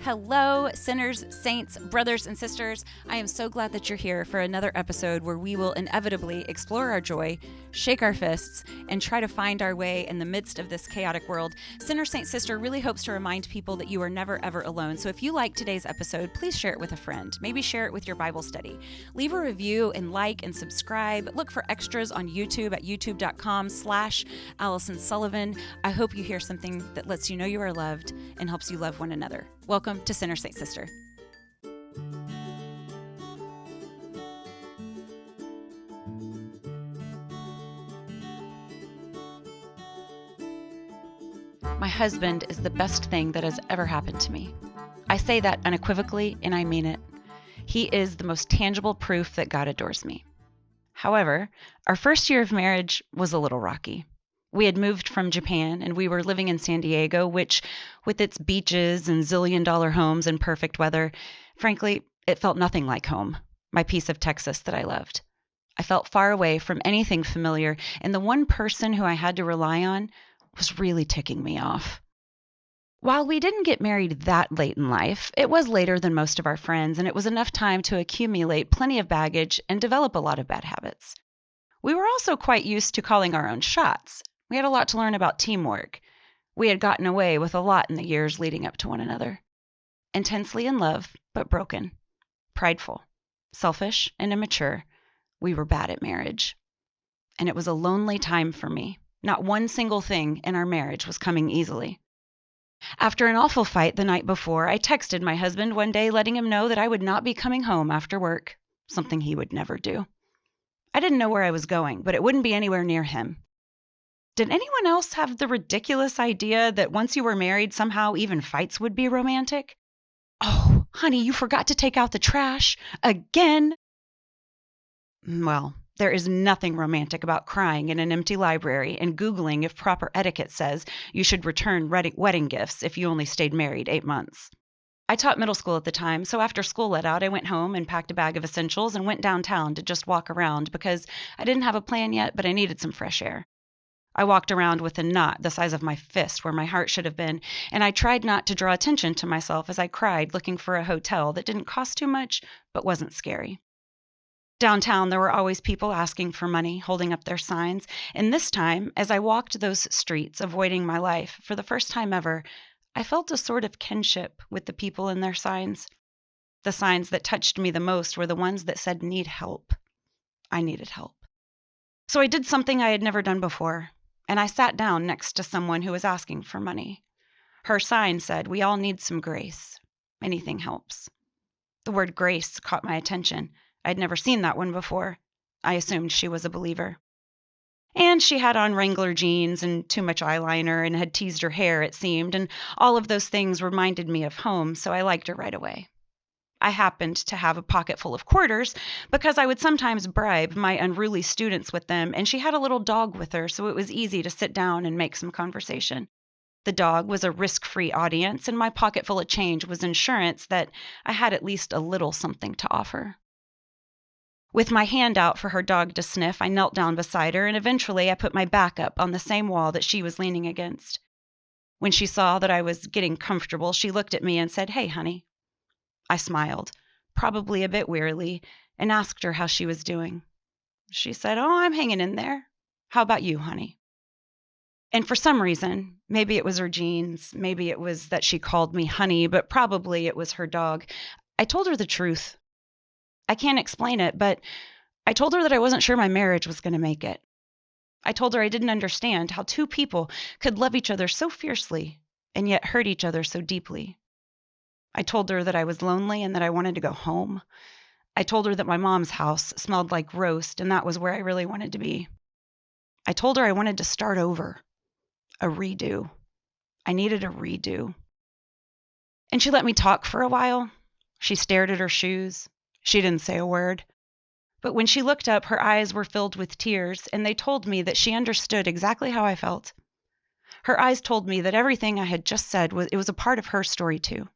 Hello, sinners, saints, brothers, and sisters. I am so glad that you're here for another episode where we will inevitably explore our joy, shake our fists, and try to find our way in the midst of this chaotic world. Sinner, Saint, Sister really hopes to remind people that you are never, ever alone. So if you like today's episode, please share it with a friend. Maybe share it with your Bible study. Leave a review and like and subscribe. Look for extras on YouTube at youtube.com/Allison Sullivan. I hope you hear something that lets you know you are loved and helps you love one another. Welcome to Sinner, Saint, Sister. My husband is the best thing that has ever happened to me. I say that unequivocally, and I mean it. He is the most tangible proof that God adores me. However, our first year of marriage was a little rocky. We had moved from Japan, and we were living in San Diego, which, with its beaches and zillion-dollar homes and perfect weather, frankly, it felt nothing like home, my piece of Texas that I loved. I felt far away from anything familiar, and the one person who I had to rely on was really ticking me off. While we didn't get married that late in life, it was later than most of our friends, and it was enough time to accumulate plenty of baggage and develop a lot of bad habits. We were also quite used to calling our own shots. We had a lot to learn about teamwork. We had gotten away with a lot in the years leading up to one another. Intensely in love, but broken. Prideful. Selfish and immature. We were bad at marriage. And it was a lonely time for me. Not one single thing in our marriage was coming easily. After an awful fight the night before, I texted my husband one day letting him know that I would not be coming home after work, something he would never do. I didn't know where I was going, but it wouldn't be anywhere near him. Did anyone else have the ridiculous idea that once you were married, somehow even fights would be romantic? Oh, honey, you forgot to take out the trash again. Well, there is nothing romantic about crying in an empty library and Googling if proper etiquette says you should return wedding gifts if you only stayed married 8 months. I taught middle school at the time, so after school let out, I went home and packed a bag of essentials and went downtown to just walk around because I didn't have a plan yet, but I needed some fresh air. I walked around with a knot the size of my fist where my heart should have been, and I tried not to draw attention to myself as I cried looking for a hotel that didn't cost too much but wasn't scary. Downtown, there were always people asking for money, holding up their signs, and this time, as I walked those streets, avoiding my life, for the first time ever, I felt a sort of kinship with the people and their signs. The signs that touched me the most were the ones that said, "Need help." I needed help. So I did something I had never done before, and I sat down next to someone who was asking for money. Her sign said, "We all need some grace. Anything helps." The word grace caught my attention. I'd never seen that one before. I assumed she was a believer. And she had on Wrangler jeans and too much eyeliner and had teased her hair, it seemed, and all of those things reminded me of home, so I liked her right away. I happened to have a pocket full of quarters because I would sometimes bribe my unruly students with them, and she had a little dog with her, so it was easy to sit down and make some conversation. The dog was a risk-free audience, and my pocket full of change was insurance that I had at least a little something to offer. With my hand out for her dog to sniff, I knelt down beside her, and eventually I put my back up on the same wall that she was leaning against. When she saw that I was getting comfortable, she looked at me and said, "Hey, honey." I smiled, probably a bit wearily, and asked her how she was doing. She said, "Oh, I'm hanging in there. How about you, honey?" And for some reason, maybe it was her genes, maybe it was that she called me honey, but probably it was her dog, I told her the truth. I can't explain it, but I told her that I wasn't sure my marriage was going to make it. I told her I didn't understand how two people could love each other so fiercely and yet hurt each other so deeply. I told her that I was lonely and that I wanted to go home. I told her that my mom's house smelled like roast and that was where I really wanted to be. I told her I wanted to start over. A redo. I needed a redo. And she let me talk for a while. She stared at her shoes. She didn't say a word. But when she looked up, her eyes were filled with tears, and they told me that she understood exactly how I felt. Her eyes told me that everything I had just said was a part of her story too. It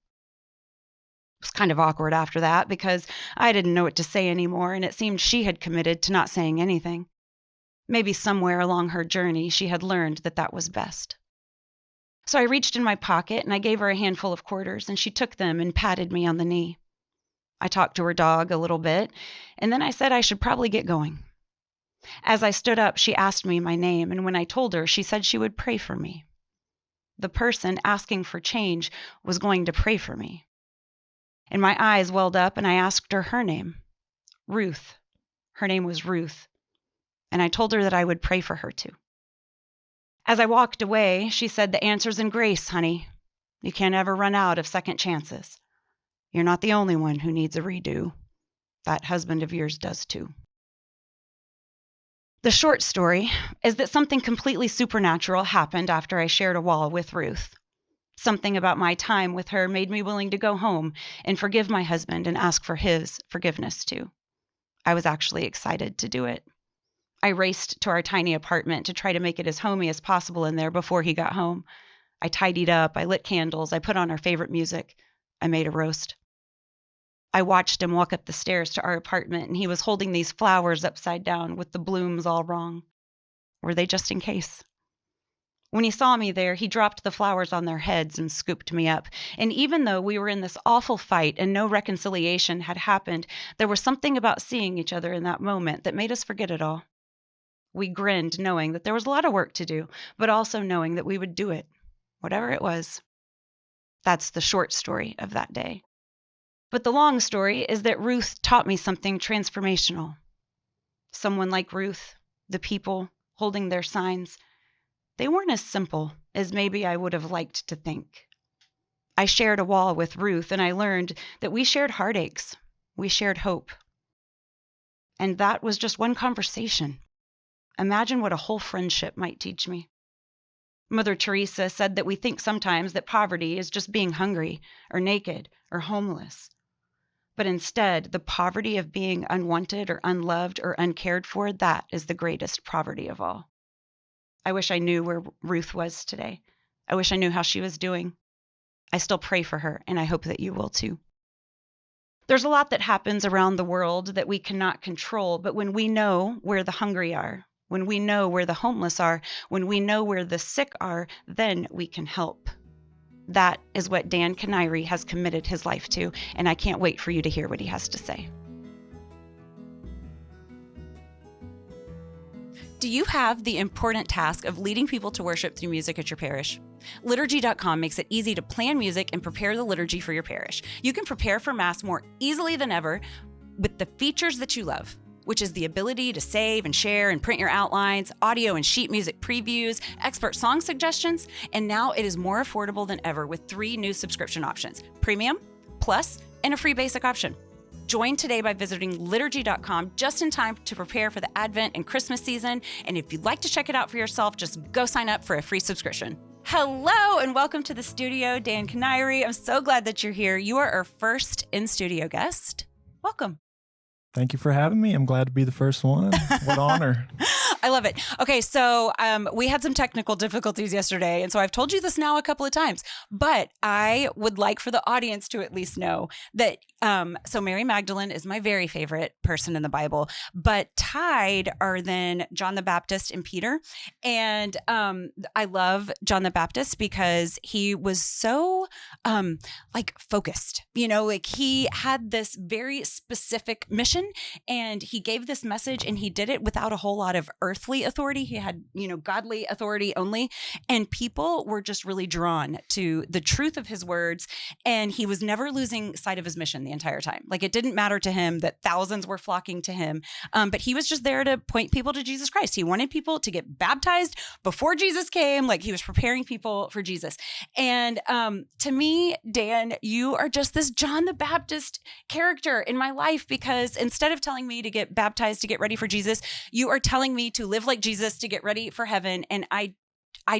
was kind of awkward after that because I didn't know what to say anymore, and it seemed she had committed to not saying anything. Maybe somewhere along her journey, she had learned that that was best. So I reached in my pocket and I gave her a handful of quarters, and she took them and patted me on the knee. I talked to her dog a little bit, and then I said I should probably get going. As I stood up, she asked me my name, and when I told her, she said she would pray for me. The person asking for change was going to pray for me. And my eyes welled up, and I asked her name, Ruth. Her name was Ruth, and I told her that I would pray for her too. As I walked away, she said, "The answer's in grace, honey. You can't ever run out of second chances. You're not the only one who needs a redo. That husband of yours does too." The short story is that something completely supernatural happened after I shared a wall with Ruth. Something about my time with her made me willing to go home and forgive my husband and ask for his forgiveness too. I was actually excited to do it. I raced to our tiny apartment to try to make it as homey as possible in there before he got home. I tidied up, I lit candles, I put on our favorite music. I made a roast. I watched him walk up the stairs to our apartment, and he was holding these flowers upside down with the blooms all wrong. Were they just in case? When he saw me there, he dropped the flowers on their heads and scooped me up. And even though we were in this awful fight and no reconciliation had happened, there was something about seeing each other in that moment that made us forget it all. We grinned, knowing that there was a lot of work to do, but also knowing that we would do it, whatever it was. That's the short story of that day. But the long story is that Ruth taught me something transformational. Someone like Ruth, the people holding their signs, they weren't as simple as maybe I would have liked to think. I shared a wall with Ruth, and I learned that we shared heartaches. We shared hope. And that was just one conversation. Imagine what a whole friendship might teach me. Mother Teresa said that we think sometimes that poverty is just being hungry or naked or homeless. But instead, the poverty of being unwanted or unloved or uncared for, that is the greatest poverty of all. I wish I knew where Ruth was today. I wish I knew how she was doing. I still pray for her, and I hope that you will too. There's a lot that happens around the world that we cannot control, but when we know where the hungry are, when we know where the homeless are, when we know where the sick are, then we can help. That is what Dan Kiniry has committed his life to, and I can't wait for you to hear what he has to say. Do you have the important task of leading people to worship through music at your parish? Liturgy.com makes it easy to plan music and prepare the liturgy for your parish. You can prepare for Mass more easily than ever with the features that you love, which is the ability to save and share and print your outlines, audio and sheet music previews, expert song suggestions, and now it is more affordable than ever with 3 new subscription options: Premium, Plus, and a free basic option. Join today by visiting liturgy.com just in time to prepare for the Advent and Christmas season. And if you'd like to check it out for yourself, just go sign up for a free subscription. Hello and welcome to the studio, Dan Kiniry. I'm so glad that you're here. You are our first in-studio guest. Welcome. Thank you for having me. I'm glad to be the first one. What honor. I love it. Okay, so we had some technical difficulties yesterday, and so I've told you this now a couple of times, but I would like for the audience to at least know that, so Mary Magdalene is my very favorite person in the Bible, but tied are then John the Baptist and Peter. And I love John the Baptist because he was so focused, like he had this very specific mission, and he gave this message, and he did it without a whole lot of earthly authority. He had, godly authority only. And people were just really drawn to the truth of his words. And he was never losing sight of his mission the entire time. Like, it didn't matter to him that thousands were flocking to him. But he was just there to point people to Jesus Christ. He wanted people to get baptized before Jesus came. Like, he was preparing people for Jesus. And to me, Dan, you are just this John the Baptist character in my life, because instead of telling me to get baptized to get ready for Jesus, you are telling me to live like Jesus to get ready for heaven. And I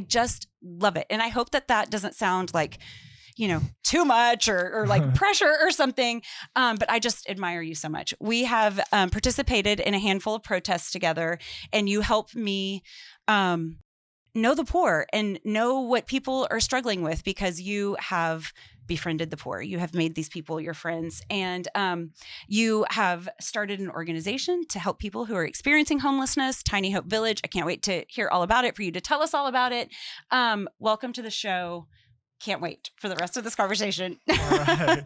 just love it. And I hope that doesn't sound like, too much or like pressure or something. But I just admire you so much. We have participated in a handful of protests together, and you help me know the poor and know what people are struggling with, because you have befriended the poor. You have made these people your friends. And you have started an organization to help people who are experiencing homelessness, Tiny Hope Village. I can't wait to hear all about it, for you to tell us all about it. Welcome to the show. Can't wait for the rest of this conversation. All right.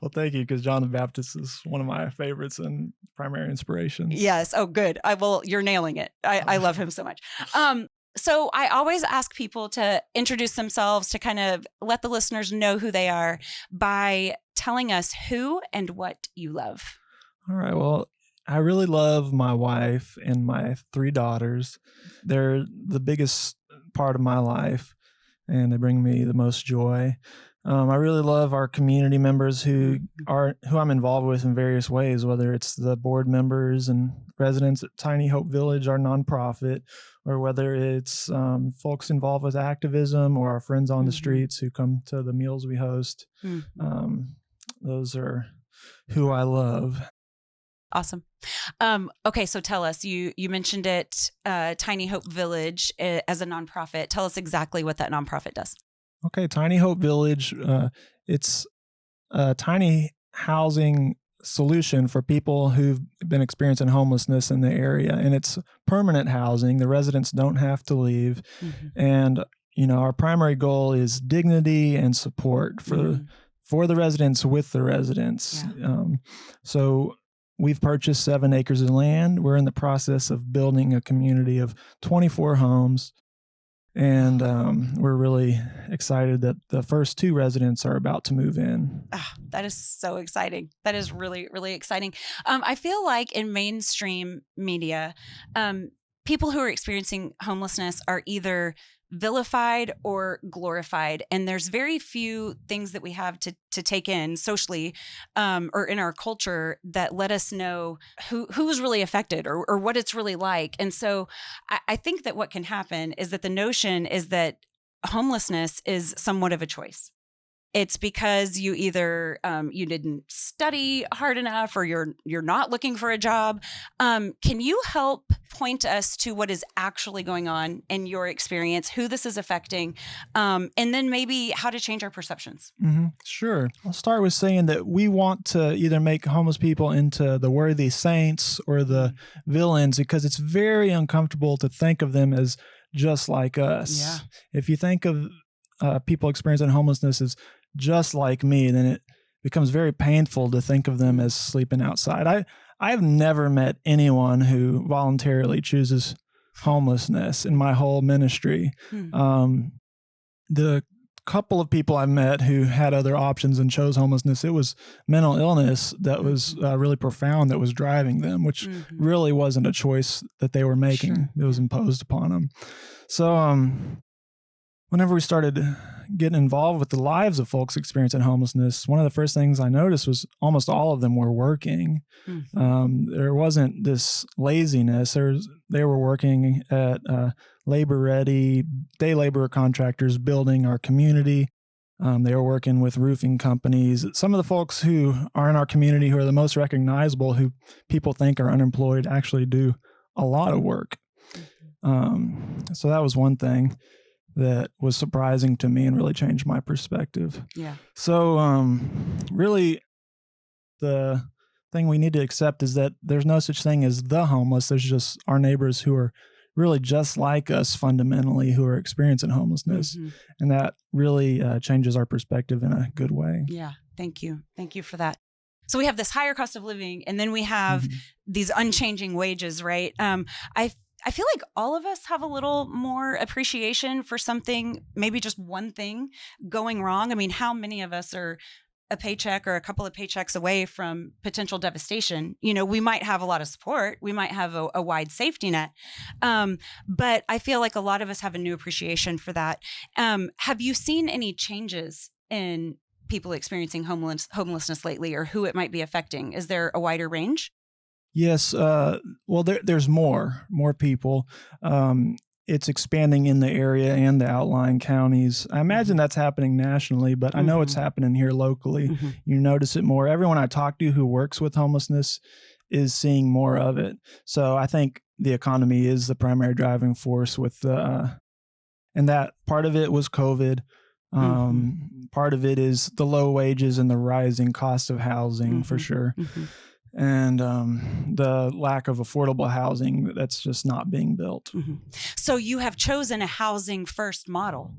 Well, thank you, because John the Baptist is one of my favorites and primary inspirations. Yes. Oh, good. You're nailing it. I love him so much. So I always ask people to introduce themselves, to kind of let the listeners know who they are by telling us who and what you love. All right. Well, I really love my wife and my 3 daughters. They're the biggest part of my life, and they bring me the most joy. I really love our community members who I'm involved with in various ways, whether it's the board members and residents at Tiny Hope Village, our nonprofit, or whether it's folks involved with activism, or our friends on the streets who come to the meals we host. Those are who I love. Awesome. Okay, so tell us, you mentioned it, Tiny Hope Village as a nonprofit. Tell us exactly what that nonprofit does. Okay, Tiny Hope Village, it's a tiny housing solution for people who've been experiencing homelessness in the area, and it's permanent housing. The residents don't have to leave. And, our primary goal is dignity and support for the residents, with the residents. Yeah. So we've purchased 7 acres of land. We're in the process of building a community of 24 homes. And we're really excited that the first 2 residents are about to move in. That is so exciting. That is really, really exciting. I feel like in mainstream media, people who are experiencing homelessness are either vilified or glorified. And there's very few things that we have to take in socially or in our culture that let us know who's really affected or what it's really like. And so I think that what can happen is that the notion is that homelessness is somewhat of a choice. It's because you either you didn't study hard enough, or you're not looking for a job. Can you help point us to what is actually going on in your experience, who this is affecting, and then maybe how to change our perceptions? Sure. I'll start with saying that we want to either make homeless people into the worthy saints or the villains, because it's very uncomfortable to think of them as just like us. Yeah. If you think of people experiencing homelessness as just like me, then it becomes very painful to think of them as sleeping outside. I've never met anyone who voluntarily chooses homelessness in my whole ministry. The couple of people I met who had other options and chose homelessness, it was mental illness that was really profound that was driving them, which really wasn't a choice that they were making. Sure. It was imposed upon them. So whenever we started getting involved with the lives of folks experiencing homelessness, one of the first things I noticed was almost all of them were working. There wasn't this laziness. They were working at labor-ready, day labor contractors building our community. They were working with roofing companies. Some of the folks who are in our community who are the most recognizable, who people think are unemployed, actually do a lot of work. So that was one thing that was surprising to me and really changed my perspective. Yeah. So really the thing we need to accept is that there's no such thing as the homeless. There's just our neighbors who are really just like us fundamentally, who are experiencing homelessness. And that really changes our perspective in a good way. Yeah. Thank you. Thank you for that. So we have this higher cost of living, and then we have these unchanging wages, right? I feel like all of us have a little more appreciation for something, maybe just one thing going wrong. I mean, how many of us are a paycheck or a couple of paychecks away from potential devastation? We might have a lot of support. We might have a wide safety net. But I feel like a lot of us have a new appreciation for that. Have you seen any changes in people experiencing homelessness lately, or who it might be affecting? Is there a wider range? Yes. Well, there's more people. It's expanding in the area and the outlying counties. I imagine that's happening nationally, but I know it's happening here locally. You notice it more. Everyone I talk to who works with homelessness is seeing more of it. So I think the economy is the primary driving force with and that part of it was COVID. Part of it is the low wages and the rising cost of housing, for sure. And the lack of affordable housing that's just not being built. So you have chosen a housing first model.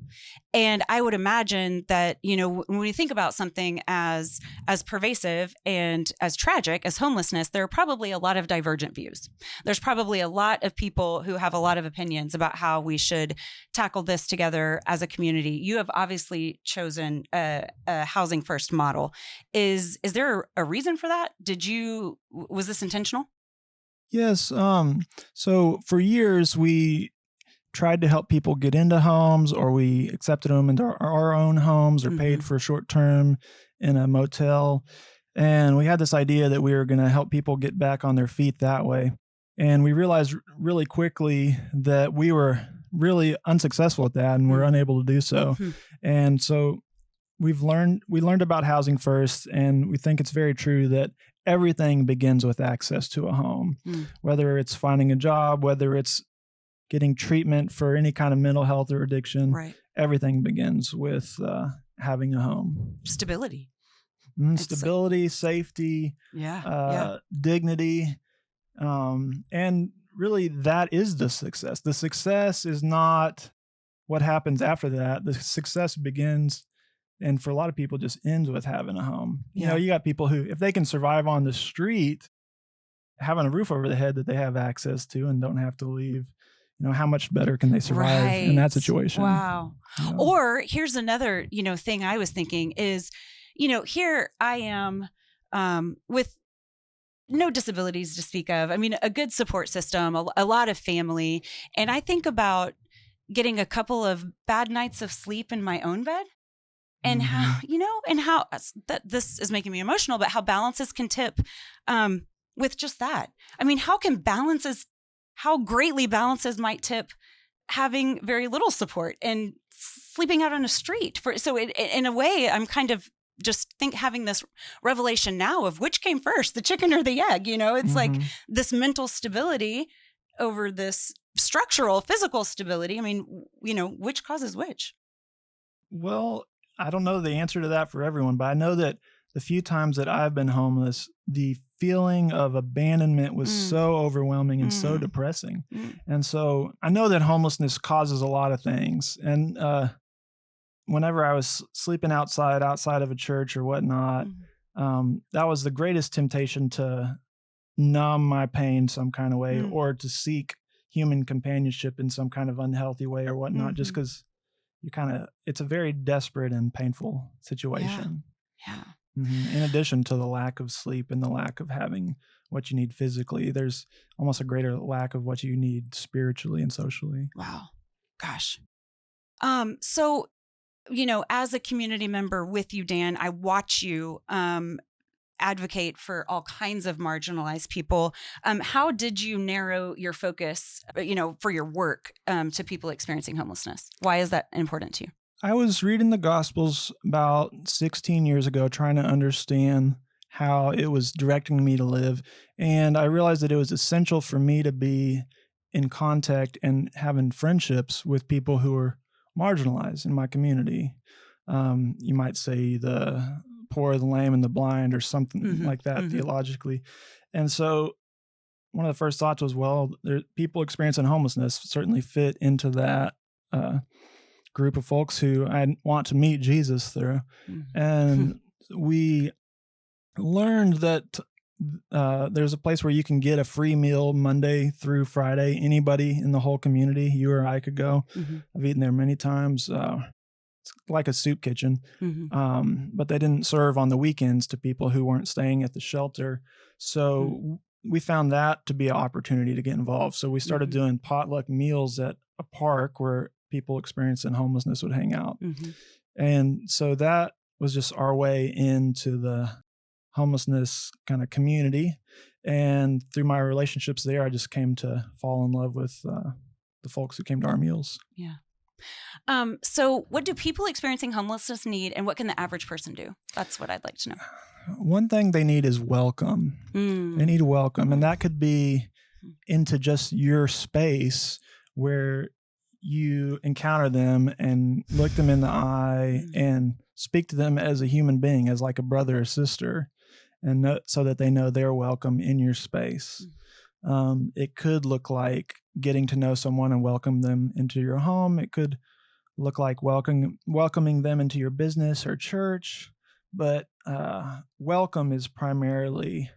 And I would imagine that, when we think about something as pervasive and as tragic as homelessness, there are probably a lot of divergent views. There's probably a lot of people who have a lot of opinions about how we should tackle this together as a community. You have obviously chosen a housing first model. Is there a reason for that? Was this intentional? Yes. So for years, we tried to help people get into homes, or we accepted them into our own homes, or paid for short term in a motel. And we had this idea that we were going to help people get back on their feet that way. And we realized really quickly that we were really unsuccessful at that, and we're unable to do so. And so we learned about housing first, and we think it's very true that everything begins with access to a home, whether it's finding a job, whether it's getting treatment for any kind of mental health or addiction. Right. Everything begins with having a home. Stability. Stability, safety, dignity. And really that is the success. The success is not what happens after that. The success begins, and for a lot of people just ends with having a home. You know, you got people who, if they can survive on the street, having a roof over the head that they have access to and don't have to leave, how much better can they survive in that situation? Wow. Or here's another, thing I was thinking is, here I am with no disabilities to speak of. I mean, a good support system, a lot of family. And I think about getting a couple of bad nights of sleep in my own bed. And how, that this is making me emotional, but how balances can tip with just that. I mean, how greatly balances might tip having very little support and sleeping out on a street. In a way, I'm kind of just having this revelation now of which came first, the chicken or the egg. It's like this mental stability over this structural, physical stability. I mean, which causes which? Well, I don't know the answer to that for everyone, but I know that the few times that I've been homeless, the feeling of abandonment was so overwhelming and so depressing. And so I know that homelessness causes a lot of things. And whenever I was sleeping outside of a church or whatnot, that was the greatest temptation to numb my pain some kind of way, or to seek human companionship in some kind of unhealthy way or whatnot, just because it's a very desperate and painful situation. Yeah. In addition to the lack of sleep and the lack of having what you need physically, there's almost a greater lack of what you need spiritually and socially. Wow. Gosh. So, as a community member with you, Dan, I watch you advocate for all kinds of marginalized people. How did you narrow your focus, for your work to people experiencing homelessness? Why is that important to you? I was reading the Gospels about 16 years ago, trying to understand how it was directing me to live. And I realized that it was essential for me to be in contact and having friendships with people who are marginalized in my community. You might say the poor, the lame, and the blind, or something like that theologically. And so one of the first thoughts was, people experiencing homelessness certainly fit into that group of folks who I want to meet Jesus through. And we learned that there's a place where you can get a free meal Monday through Friday. Anybody in the whole community, you or I, could go. I've eaten there many times. It's like a soup kitchen, but they didn't serve on the weekends to people who weren't staying at the shelter. So we found that to be an opportunity to get involved. So we started doing potluck meals at a park where people experiencing homelessness would hang out. And so that was just our way into the homelessness kind of community. And through my relationships there, I just came to fall in love with the folks who came to our meals. Yeah. So what do people experiencing homelessness need, and what can the average person do? That's what I'd like to know. One thing they need is welcome. They need welcome. And that could be into just your space where you encounter them and look them in the eye and speak to them as a human being, as like a brother or sister, and so that they know they're welcome in your space. It could look like getting to know someone and welcome them into your home. It could look like welcoming them into your business or church, but welcome is primarily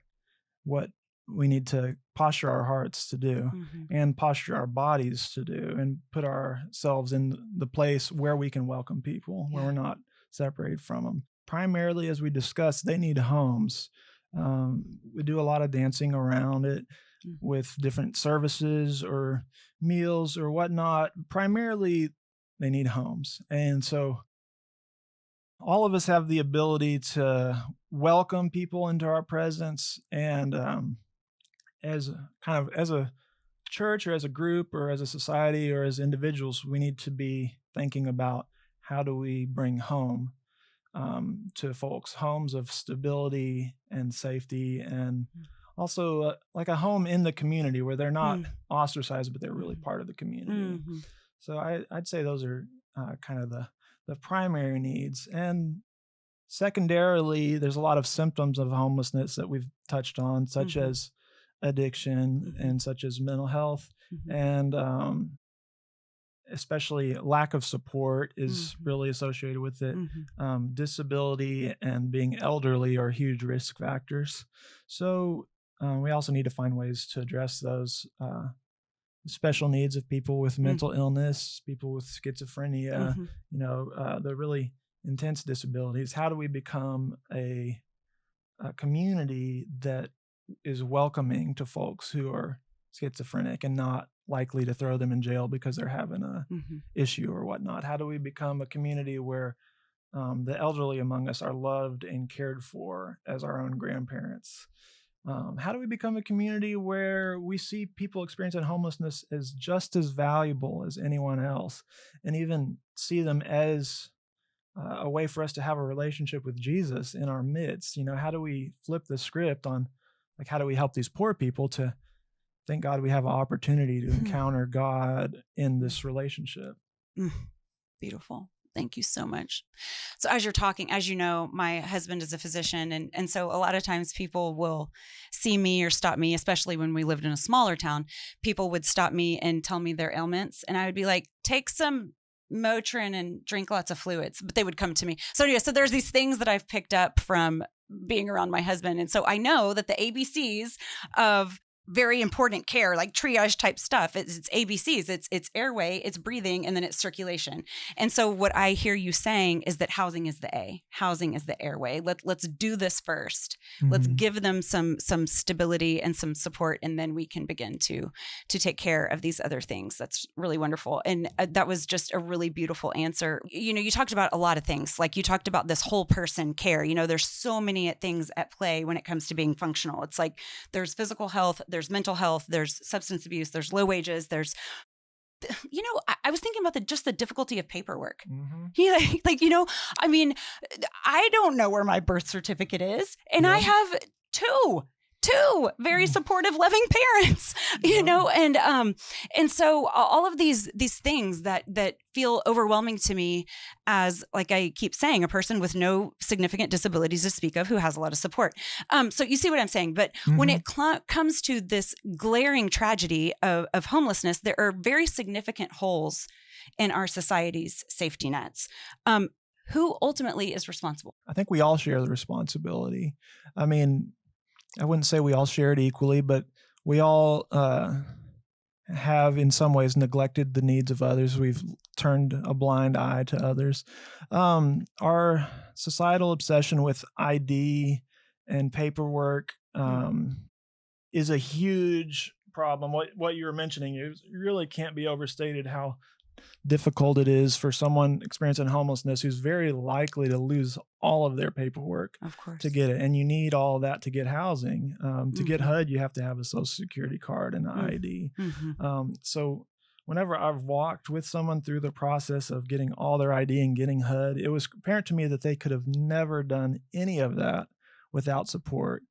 what we need to posture our hearts to do and posture our bodies to do, and put ourselves in the place where we can welcome people, where we're not separated from them. Primarily, as we discussed, they need homes. We do a lot of dancing around it with different services or meals or whatnot. Primarily, they need homes. And so all of us have the ability to welcome people into our presence, and as a church or as a group or as a society or as individuals, we need to be thinking about how do we bring home to folks, homes of stability and safety, and also like a home in the community where they're not ostracized, but they're really part of the community. So I'd say those are kind of the primary needs. And secondarily, there's a lot of symptoms of homelessness that we've touched on, such as addiction and such as mental health, and especially lack of support is really associated with it. Disability and being elderly are huge risk factors. So we also need to find ways to address those special needs of people with mental illness, people with schizophrenia, the really intense disabilities. How do we become a community that is welcoming to folks who are schizophrenic and not likely to throw them in jail because they're having a issue or whatnot? How do we become a community where the elderly among us are loved and cared for as our own grandparents? How do we become a community where we see people experiencing homelessness as just as valuable as anyone else, and even see them as a way for us to have a relationship with Jesus in our midst? How do we flip the script on, like, how do we help these poor people to thank God we have an opportunity to encounter God in this relationship? Beautiful. Thank you so much. So as you're talking, as you know, my husband is a physician. And so a lot of times people will see me or stop me, especially when we lived in a smaller town. People would stop me and tell me their ailments. And I would be like, take some Motrin and drink lots of fluids. But they would come to me. So anyway, so there's these things that I've picked up from being around my husband. And so I know that the ABCs of very important care, like triage type stuff, it's ABCs, it's airway, it's breathing, and then it's circulation. And so what I hear you saying is that housing is the A, housing is the airway. Let's do this first. Let's give them some stability and some support, and then we can begin to take care of these other things. That's really wonderful. And that was just a really beautiful answer. You talked about a lot of things. Like you talked about this whole person care. There's so many things at play when it comes to being functional. It's like there's physical health, there's mental health, there's substance abuse, there's low wages, there's, I was thinking about the difficulty of paperwork. I mean, I don't know where my birth certificate is, and I have two very supportive, loving parents, and so all of these things that feel overwhelming to me as, like I keep saying, a person with no significant disabilities to speak of who has a lot of support. So you see what I'm saying? But when it comes to this glaring tragedy of homelessness, there are very significant holes in our society's safety nets. Who ultimately is responsible? I think we all share the responsibility. I mean, I wouldn't say we all share it equally, but we all have in some ways neglected the needs of others. We've turned a blind eye to others. Our societal obsession with ID and paperwork is a huge problem. What you were mentioning, it really can't be overstated how difficult it is for someone experiencing homelessness who's very likely to lose all of their paperwork to get it. And you need all of that to get housing. To get HUD, you have to have a social security card and an ID. So whenever I've walked with someone through the process of getting all their ID and getting HUD, it was apparent to me that they could have never done any of that without support.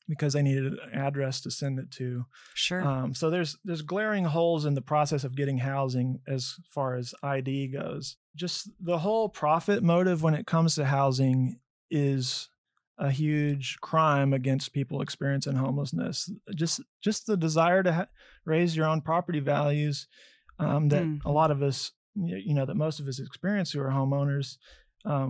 because they needed an address to send it to. Sure. So there's glaring holes in the process of getting housing as far as ID goes. Just the whole profit motive when it comes to housing is a huge crime against people experiencing homelessness. Just the desire to raise your own property values that a lot of us, that most of us experience who are homeowners.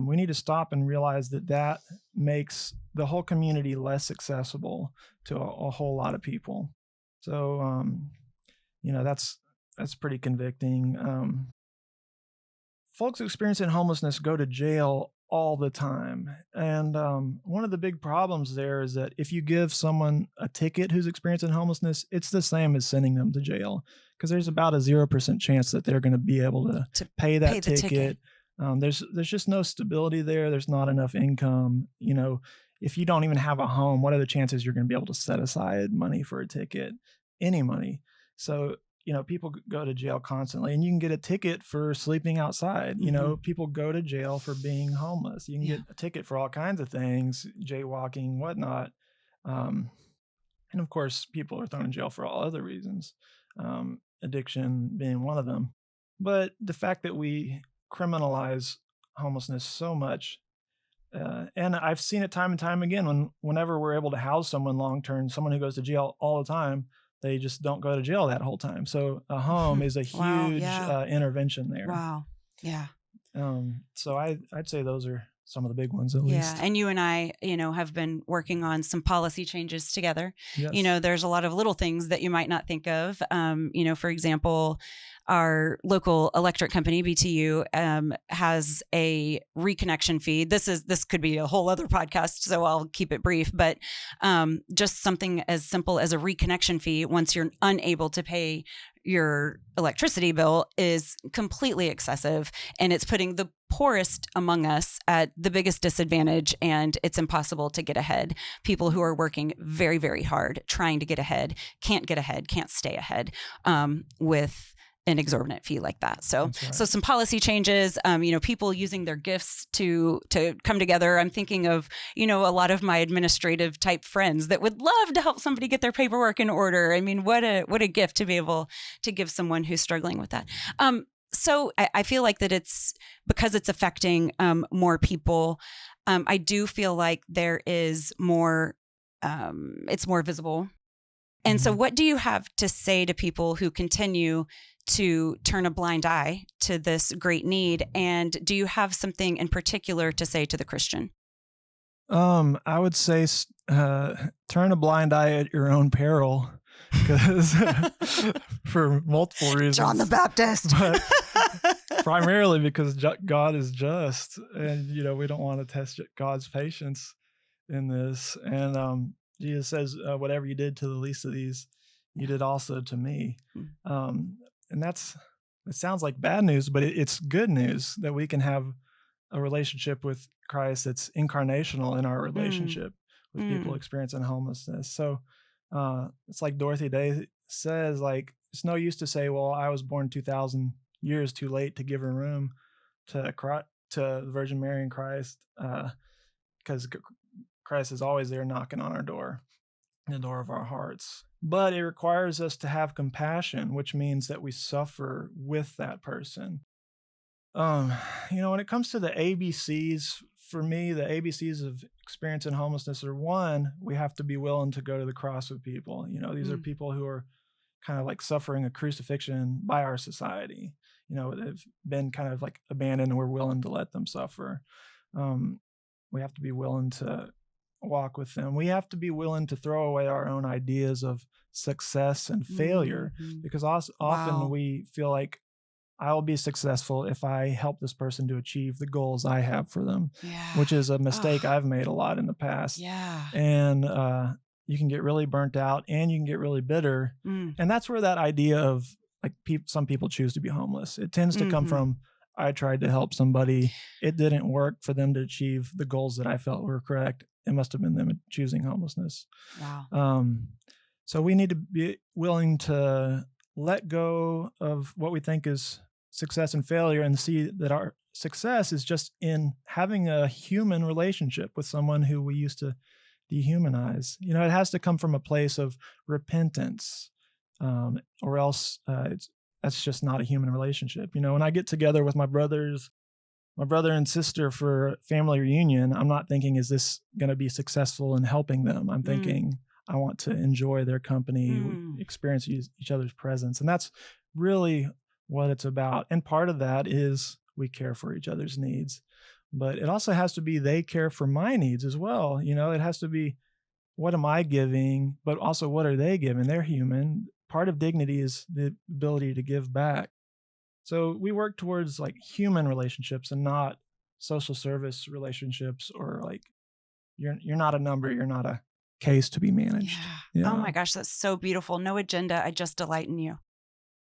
We need to stop and realize that makes the whole community less accessible to a whole lot of people. So, that's pretty convicting. Folks experiencing homelessness go to jail all the time. And one of the big problems there is that if you give someone a ticket who's experiencing homelessness, it's the same as sending them to jail, because there's about a 0% chance that they're going to be able to pay that ticket. There's just no stability there. There's not enough income. If you don't even have a home, what are the chances you're going to be able to set aside money for a ticket, any money? So, people go to jail constantly, and you can get a ticket for sleeping outside. People go to jail for being homeless. You can get a ticket for all kinds of things, jaywalking, whatnot. And of course, people are thrown in jail for all other reasons, addiction being one of them. But the fact that we criminalize homelessness so much, and I've seen it time and time again, whenever we're able to house someone long-term, someone who goes to jail all the time, they just don't go to jail that whole time. So a home is a huge intervention there. Wow. Yeah. So I'd say those are some of the big ones, at least. Yeah. And you and I, have been working on some policy changes together. Yes. There's a lot of little things that you might not think of. For example, our local electric company, BTU, has a reconnection fee. This could be a whole other podcast, so I'll keep it brief, but just something as simple as a reconnection fee once you're unable to pay your electricity bill is completely excessive, and it's putting the poorest among us at the biggest disadvantage, and it's impossible to get ahead. People who are working very, very hard, trying to get ahead, can't stay ahead with an exorbitant fee like that. So some policy changes, people using their gifts to come together. I'm thinking of, a lot of my administrative type friends that would love to help somebody get their paperwork in order. I mean, what a gift to be able to give someone who's struggling with that. So I feel like that it's because it's affecting more people. I do feel like there is more, it's more visible. And so what do you have to say to people who continue to turn a blind eye to this great need? And do you have something in particular to say to the Christian? I would say turn a blind eye at your own peril, because for multiple reasons. John the Baptist. But primarily because God is just, and we don't want to test God's patience in this. And Jesus says, whatever you did to the least of these, you did also to me. And it sounds like bad news, but it's good news that we can have a relationship with Christ that's incarnational in our relationship with people experiencing homelessness. So it's like Dorothy Day says, like, it's no use to say, well, I was born 2,000 years too late to give a room to the Virgin Mary and Christ, because Christ is always there knocking on our door, the door of our hearts. But it requires us to have compassion, which means that we suffer with that person. When it comes to the ABCs, for me, the ABCs of experiencing homelessness are: one, we have to be willing to go to the cross with people. These are people who are kind of like suffering a crucifixion by our society. They've been kind of like abandoned, and we're willing to let them suffer. We have to be willing to walk with them. We have to be willing to throw away our own ideas of success and failure, because often we feel like, I'll be successful if I help this person to achieve the goals I have for them, which is a mistake I've made a lot in the past. And you can get really burnt out, and you can get really bitter. And that's where that idea of like some people choose to be homeless, it tends to come from, I tried to help somebody, it didn't work for them to achieve the goals that I felt were correct. It must have been them choosing homelessness. So we need to be willing to let go of what we think is success and failure, and see that our success is just in having a human relationship with someone who we used to dehumanize. It has to come from a place of repentance, or else that's just not a human relationship. When I get together with my brother and sister for family reunion, I'm not thinking, is this going to be successful in helping them? I'm thinking, I want to enjoy their company, experience each other's presence. And that's really what it's about. And part of that is we care for each other's needs. But it also has to be they care for my needs as well. It has to be, what am I giving? But also, what are they giving? They're human. Part of dignity is the ability to give back. So we work towards like human relationships and not social service relationships, or like you're not a number, you're not a case to be managed. Yeah. Oh my gosh, that's so beautiful. No agenda. I just delight in you.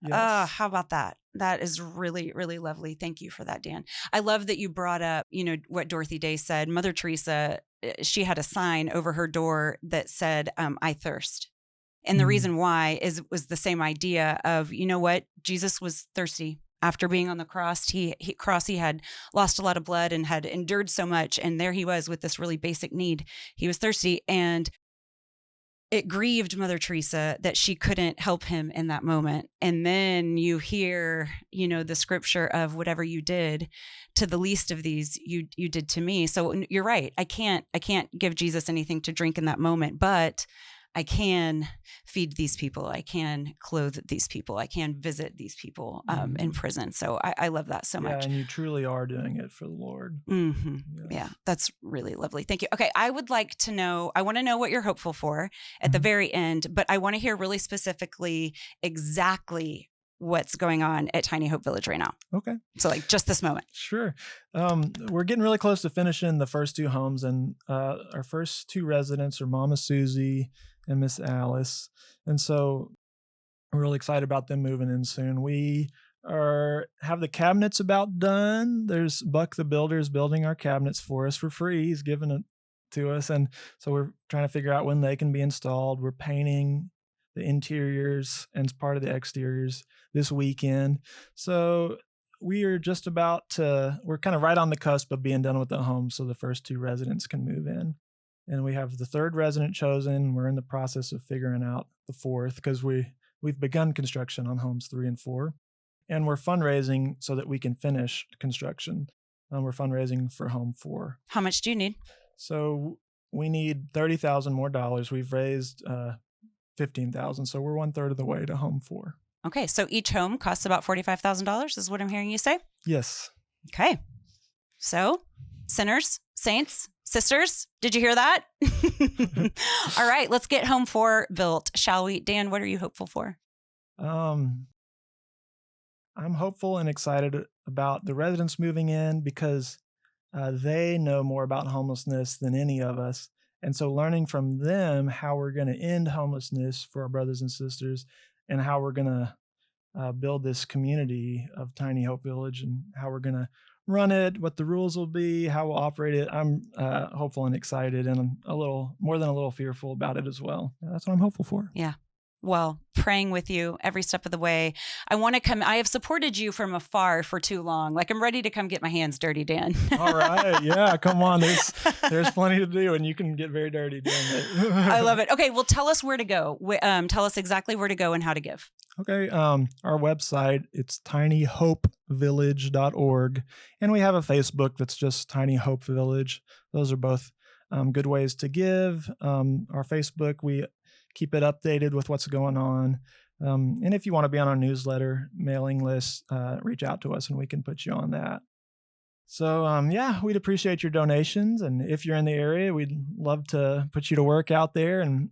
Yes. How about that? That is really, really lovely. Thank you for that, Dan. I love that you brought up, what Dorothy Day said. Mother Teresa, she had a sign over her door that said, I thirst. And the reason why was the same idea of, what? Jesus was thirsty. After being on the cross, he had lost a lot of blood and had endured so much. And there he was with this really basic need. He was thirsty, and it grieved Mother Teresa that she couldn't help him in that moment. And then you hear, the scripture of whatever you did to the least of these, you did to me. So you're right. I can't give Jesus anything to drink in that moment, but I can feed these people. I can clothe these people. I can visit these people in prison. So I love that so much. And you truly are doing it for the Lord. Mm-hmm. Yes. Yeah, that's really lovely. Thank you. Okay, I want to know what you're hopeful for at the very end, but I want to hear really specifically exactly what's going on at Tiny Hope Village right now. Okay. So like just this moment. Sure. We're getting really close to finishing the first 2 homes, and our first 2 residents are Mama Susie and Miss Alice. And so we're really excited about them moving in soon. We have the cabinets about done. There's Buck the Builder's building our cabinets for us for free. He's given it to us. And so we're trying to figure out when they can be installed. We're painting the interiors and part of the exteriors this weekend. So we are just we're kind of right on the cusp of being done with the home, so the first 2 residents can move in. And we have the 3rd resident chosen. We're in the process of figuring out the 4th, because we've begun construction on homes 3 and 4. And we're fundraising so that we can finish construction. We're fundraising for home 4. How much do you need? So we need $30,000 more dollars. We've raised $15,000, so we're 1/3 of the way to home 4. Okay, so each home costs about $45,000 is what I'm hearing you say? Yes. Okay. So, sinners, saints, sisters, did you hear that? All right, let's get home 4 built, shall we? Dan, what are you hopeful for? I'm hopeful and excited about the residents moving in, because they know more about homelessness than any of us. And so learning from them how we're going to end homelessness for our brothers and sisters, and how we're going to build this community of Tiny Hope Village, and how we're going to run it, what the rules will be, how we'll operate it. I'm hopeful and excited, and I'm a little more than a little fearful about it as well. That's what I'm hopeful for. Yeah. Well, praying with you every step of the way. I have supported you from afar for too long. Like, I'm ready to come get my hands dirty, Dan. All right. Yeah, come on. There's plenty to do, and you can get very dirty doing it. I love it. Okay. Well, tell us where to go. Tell us exactly where to go and how to give. Okay. Our website, it's tinyhopevillage.org. And we have a Facebook that's just Tiny Hope Village. Those are both good ways to give. Our Facebook, we keep it updated with what's going on. And if you want to be on our newsletter mailing list, reach out to us and we can put you on that. So, we'd appreciate your donations. And if you're in the area, we'd love to put you to work out there and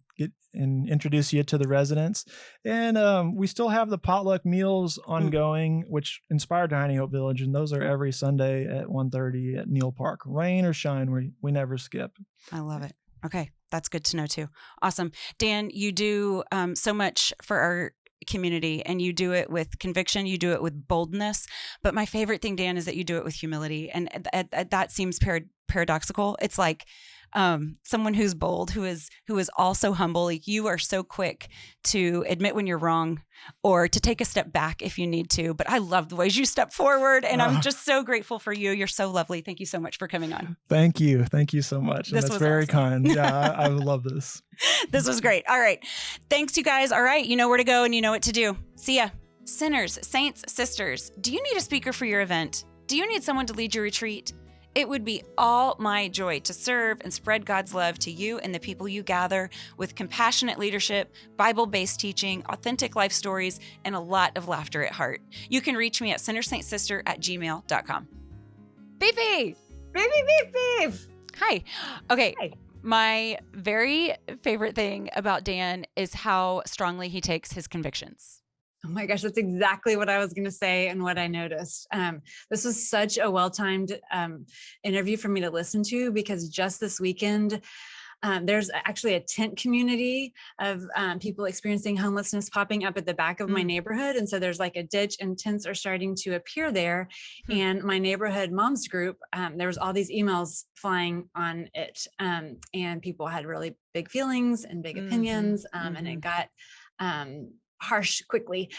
introduce you to the residents. And we still have the potluck meals ongoing, which inspired Tiny Hope Village. And those are every Sunday at 1:30 at Neal Park. Rain or shine, we never skip. I love it. Okay. That's good to know too. Awesome. Dan, you do so much for our community, and you do it with conviction. You do it with boldness. But my favorite thing, Dan, is that you do it with humility. And that seems paradoxical. It's like, someone who's bold, who is also humble. Like, you are so quick to admit when you're wrong or to take a step back if you need to. But I love the ways you step forward, and I'm just so grateful for you. You're so lovely. Thank you so much for coming on. Thank you. Thank you so much. And This that's was very awesome. kind. Yeah, I love this. This was great. All right. Thanks, you guys. All right. You know where to go and you know what to do. See ya. Sinners, saints, sisters, do you need a speaker for your event? Do you need someone to lead your retreat? It would be all my joy to serve and spread God's love to you and the people you gather with compassionate leadership, Bible-based teaching, authentic life stories, and a lot of laughter at heart. You can reach me at sinnersaintsister@gmail.com. Beefy! Beef. Hi. Okay. Hi. My very favorite thing about Dan is how strongly he takes his convictions. Oh my gosh, that's exactly what I was going to say and what I noticed. This was such a well-timed interview for me to listen to, because just this weekend, there's actually a tent community of people experiencing homelessness popping up at the back of my neighborhood. And so there's like a ditch, and tents are starting to appear there. And my neighborhood moms group, there was all these emails flying on it. And people had really big feelings and big opinions. And it got harsh quickly.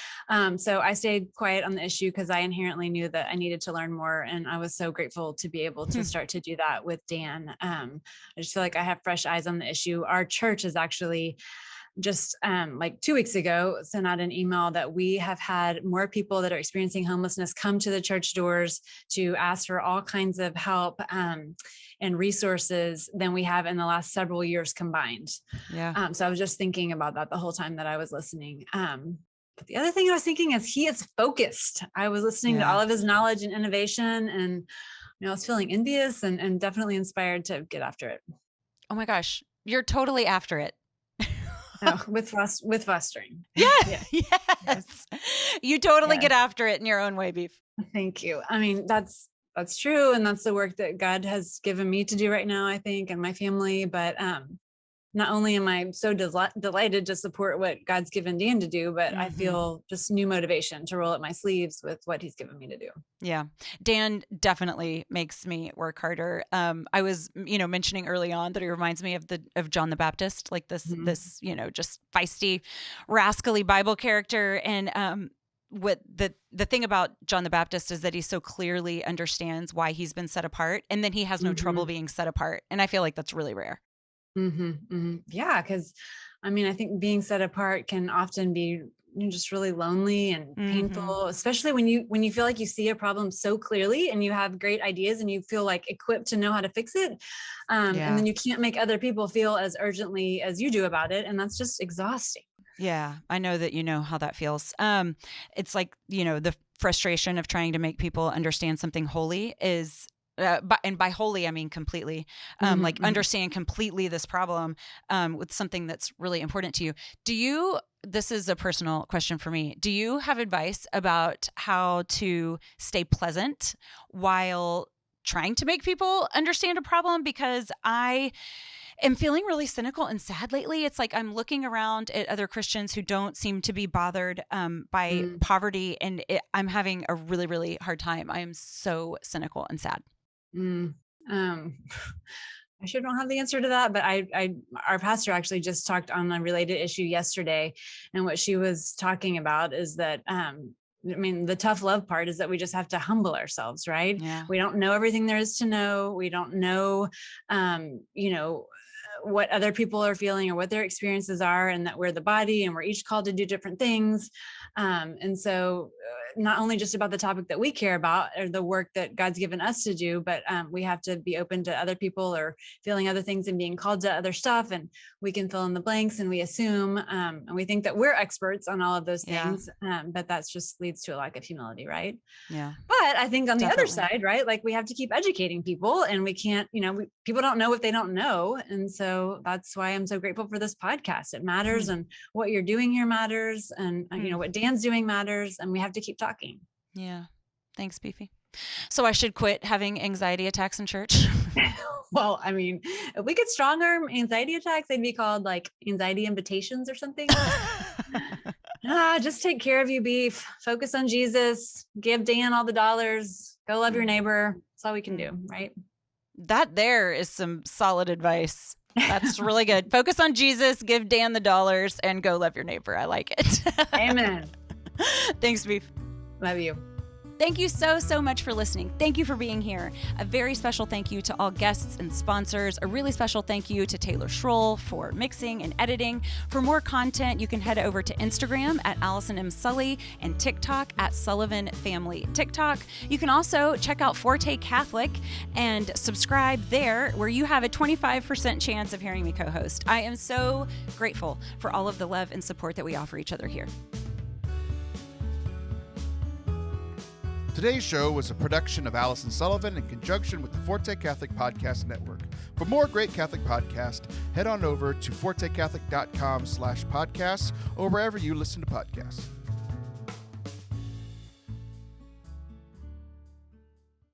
So I stayed quiet on the issue because I inherently knew that I needed to learn more. And I was so grateful to be able to start to do that with Dan. I just feel like I have fresh eyes on the issue. Our church is actually just like 2 weeks ago sent out an email that we have had more people that are experiencing homelessness come to the church doors to ask for all kinds of help and resources than we have in the last several years combined. Yeah. So I was just thinking about that the whole time that I was listening. But the other thing I was thinking is he is focused. I was listening to all of his knowledge and innovation, and I was feeling envious and definitely inspired to get after it. Oh my gosh. You're totally after it. With fostering. Yeah. Yes. You totally get after it in your own way, Beef. Thank you. I mean, that's true. And that's the work that God has given me to do right now, I think, and my family. But not only am I so delighted to support what God's given Dan to do, but I feel just new motivation to roll up my sleeves with what he's given me to do. Yeah. Dan definitely makes me work harder. I was, mentioning early on that he reminds me of John the Baptist, like this, just feisty, rascally Bible character. And, what the thing about John the Baptist is that he so clearly understands why he's been set apart, and then he has no trouble being set apart. And I feel like that's really rare. Yeah. Cause I mean, I think being set apart can often be just really lonely and painful, especially when you feel like you see a problem so clearly and you have great ideas and you feel like equipped to know how to fix it. And then you can't make other people feel as urgently as you do about it. And that's just exhausting. Yeah, I know that you know how that feels. It's like, the frustration of trying to make people understand something holy is, and by holy, I mean completely, like understand completely this problem with something that's really important to you. This is a personal question for me. Do you have advice about how to stay pleasant while trying to make people understand a problem? Because I am feeling really cynical and sad lately. It's like I'm looking around at other Christians who don't seem to be bothered by poverty, and I'm having a really, really hard time. I am so cynical and sad. I sure don't have the answer to that, but our pastor actually just talked on a related issue yesterday. And what she was talking about is that, the tough love part is that we just have to humble ourselves, right? Yeah. We don't know everything there is to know. We don't know, what other people are feeling or what their experiences are, and that we're the body and we're each called to do different things. And so not only just about the topic that we care about or the work that God's given us to do, but we have to be open to other people or feeling other things and being called to other stuff. And we can fill in the blanks and we assume, and we think that we're experts on all of those things. But that's just leads to a lack of humility, right? Yeah. But I think on the Definitely. other side, right, like we have to keep educating people, and we can't, people don't know what they don't know. And so that's why I'm so grateful for this podcast. It matters, and what you're doing here matters, and what Dan's doing matters, and we have to keep talking. Yeah. Thanks, Beefy. So I should quit having anxiety attacks in church? Well, if we get stronger anxiety attacks, they'd be called like anxiety invitations or something. Just take care of you, Beef. Focus on Jesus. Give Dan all the dollars. Go love your neighbor. That's all we can do, right? That there is some solid advice. That's really good. Focus on Jesus, give Dan the dollars, and go love your neighbor. I like it. Amen. Thanks, Beef. Love you. Thank you so much for listening. Thank you for being here. A very special thank you to all guests and sponsors. A really special thank you to Taylor Schroll for mixing and editing. For more content, you can head over to Instagram at Allison M. Sully and TikTok at Sullivan Family TikTok. You can also check out Forte Catholic and subscribe there, where you have a 25% chance of hearing me co-host. I am so grateful for all of the love and support that we offer each other here. Today's show was a production of Allison Sullivan in conjunction with the Forte Catholic Podcast Network. For more great Catholic podcasts, head on over to fortecatholic.com/podcasts or wherever you listen to podcasts.